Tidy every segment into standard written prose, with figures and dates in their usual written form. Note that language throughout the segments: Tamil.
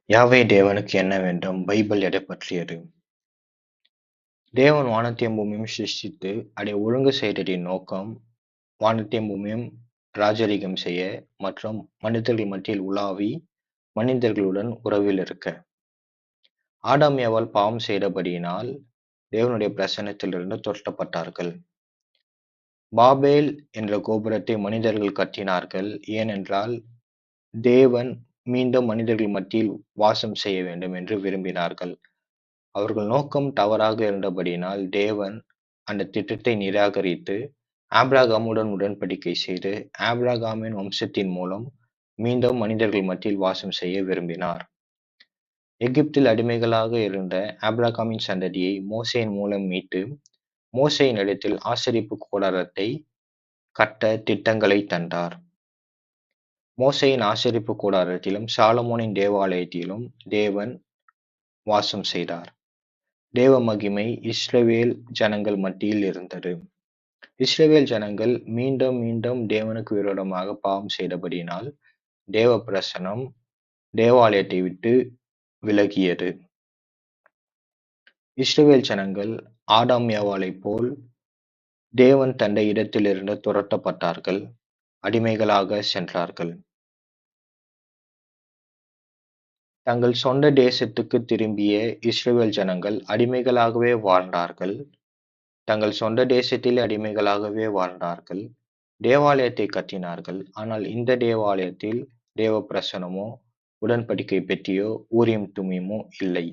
யாவே தேவனுக்கு என்ன வேண்டும்? பைபிள் எதைப் பற்றியது? தேவன் வானத்தையும் பூமியையும் சிருஷ்டித்து அதை ஒழுங்கு செய்ததின் நோக்கம் வானத்தையும் பூமியும் ராஜரிகம் செய்ய மற்றும் மனிதர்கள் மத்தியில் உலாவி மனிதர்களுடன் உறவில் இருக்க. ஆதாம் ஏவாள் பாவம் செய்தபடியினால் தேவனுடைய பிரசன்னத்திலிருந்து துரத்தப்பட்டார்கள். பாபேல் என்ற கோபுரத்தை மனிதர்கள் கட்டினார்கள். ஏனென்றால் தேவன் மீண்டும் மனிதர்கள் மத்தியில் வாசம் செய்ய வேண்டும் என்று விரும்பினார்கள். அவர்கள் நோக்கம் தவறாக இருந்தபடியினால் தேவன் அந்த திட்டத்தை நிராகரித்து ஆபிரகாமுடன் உடன்படிக்கை செய்து ஆபிரகாமின் வம்சத்தின் மூலம் மீண்டும் மனிதர்கள் மத்தியில் வாசம் செய்ய விரும்பினார். எகிப்தில் அடிமைகளாக இருந்த ஆபிரகாமின் சந்ததியை மோசேயின் மூலம் மீட்டு மோசேயின் இடத்தில் ஆசரிப்பு கூடாரத்தை கட்ட திட்டங்களை தந்தார். மோசேயின் ஆசரிப்பு கூடாரத்திலும் சாலமோனின் தேவாலயத்திலும் தேவன் வாசம் செய்தார். தேவ மகிமை இஸ்ரவேல் ஜனங்கள் மத்தியில் இருந்தது. இஸ்ரவேல் ஜனங்கள் மீண்டும் மீண்டும் தேவனுக்கு விரோதமாக பாவம் செய்தபடியினால் தேவ பிரசன்னம் தேவாலயத்தை விட்டு விலகியது. இஸ்ரவேல் ஜனங்கள் ஆதாம் ஏவாளைப் போல் தேவன் தந்த இடத்திலிருந்து துரத்தப்பட்டார்கள், அடிமைகளாக சென்றார்கள். தங்கள் சொந்த தேசத்துக்கு திரும்பிய இஸ்ரவேல் ஜனங்கள் அடிமைகளாகவே வாழ்ந்தார்கள். தங்கள் சொந்த தேசத்தில் அடிமைகளாகவே வாழ்ந்தார்கள். தேவாலயத்தை கட்டினார்கள். ஆனால் இந்த தேவாலயத்தில் தேவ பிரசனமோ உடன்படிக்கை பெட்டியோ ஊரியம் தும்மியமோ இல்லை.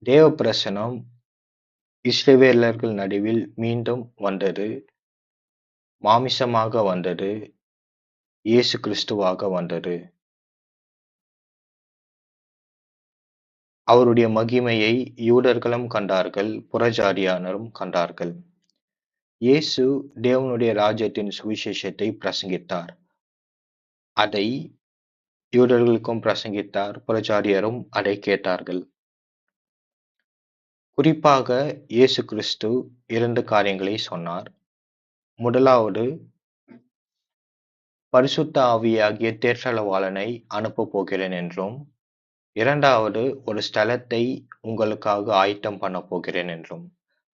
தேவ பிரசனம் இஸ்ரவேலர்கள் நடுவில் மீண்டும் வந்தது, மாமிசமாக வந்தது, இயேசு கிறிஸ்துவாக வந்தது. அவருடைய மகிமையை யூதர்களும் கண்டார்கள், புறஜாதியானரும் கண்டார்கள். இயேசு தேவனுடைய ராஜ்யத்தின் சுவிசேஷத்தை பிரசங்கித்தார். அதை யூதர்களுக்கும் பிரசங்கித்தார், புறஜாதியரும் அதை கேட்டார்கள். குறிப்பாக இயேசு கிறிஸ்து 2 காரியங்களை சொன்னார். முதலாவது, பரிசுத்த ஆவியாகிய தேற்றரவாளனை அனுப்பப் போகிறேன் என்றும், இரண்டாவது, ஒரு ஸ்தலத்தை உங்களுக்காக ஆயத்தம் பண்ண போகிறேன் என்றும்,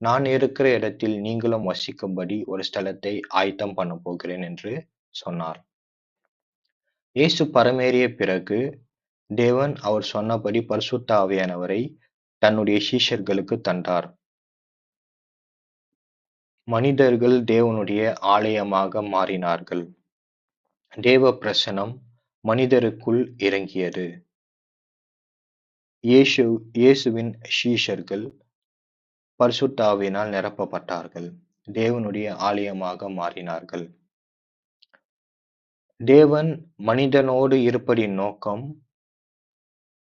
நான் இருக்கிற இடத்தில் நீங்களும் வசிக்கும்படி ஒரு ஸ்தலத்தை ஆயத்தம் பண்ண போகிறேன் என்று சொன்னார். இயேசு பரமேறிய பிறகு தேவன் அவர் சொன்னபடி பரிசுத்த ஆவியானவரை தன்னுடைய சீஷர்களுக்கு தந்தார். மனிதர்கள் தேவனுடைய ஆலயமாக மாறினார்கள். தேவ பிரசனம் மனிதருக்குள் இறங்கியது. இயேசுவின் சீஷர்கள் பரிசுத்த ஆவியினால் நிரப்பப்பட்டார்கள். தேவனுடைய ஆலயமாக மாறினார்கள். தேவன் மனிதனோடு இருப்பதின் நோக்கம்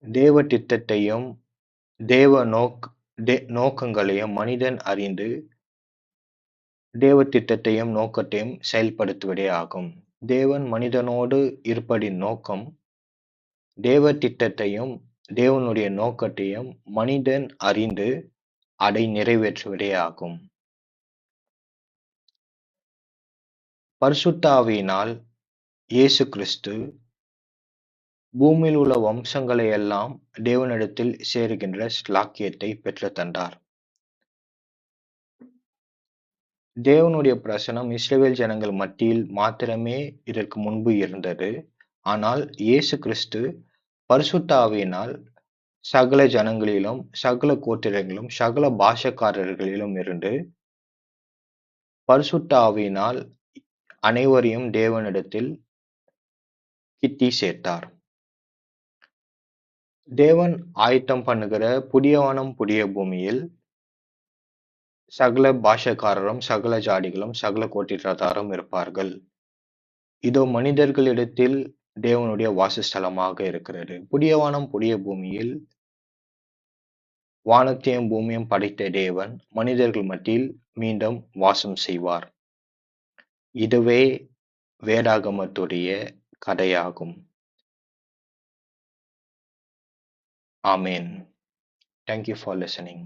தேவ திட்டத்தையும் தேவ நோக்கங்களையும் மனிதன் அறிந்து தேவ திட்டத்தையும் நோக்கத்தையும் செயல்படுத்துவதே ஆகும். தேவன் மனிதனோடு இருப்பதின் நோக்கம் தேவ திட்டத்தையும் தேவனுடைய நோக்கத்தையும் மனிதன் அறிந்து அதை நிறைவேற்றுவதே ஆகும். பரிசுத்த ஆவியினால் இயேசு கிறிஸ்து பூமியில் உள்ள வம்சங்களை எல்லாம் தேவனிடத்தில் சேருகின்ற ஸ்லாக்கியத்தை பெற்று தந்தார். தேவனுடைய பிரசனம் இஸ்ரவேல் ஜனங்கள் மத்தியில் மாத்திரமே இதற்கு முன்பு இருந்தது. ஆனால் இயேசு கிறிஸ்து பரிசுத்த ஆவியினால் சகல ஜனங்களிலும், சகல கோத்திரங்களிலும், சகல பாஷைக்காரர்களிலும் இருந்து பரிசுத்த ஆவியினால் அனைவரையும் தேவனிடத்தில் கிட்டி சேர்த்தார். தேவன் ஆயத்தம் பண்ணுகிற புதிய வானம் புதிய பூமியில் சகல பாஷைக்காரரும், சகல ஜாதிகளும், சகல கோத்திரத்தாரும் இருப்பார்கள். இதோ மனிதர்களிடத்தில் தேவனுடைய வாசஸ்தலமாக இருக்கிறது. புதிய வானம் புதிய பூமியில் வானத்தையும் பூமியும் படைத்த தேவன் மனிதர்கள் மத்தியில் மீண்டும் வாசம் செய்வார். இதுவே வேதாகமத்துடைய கதையாகும். ஆமென். Thank you for listening.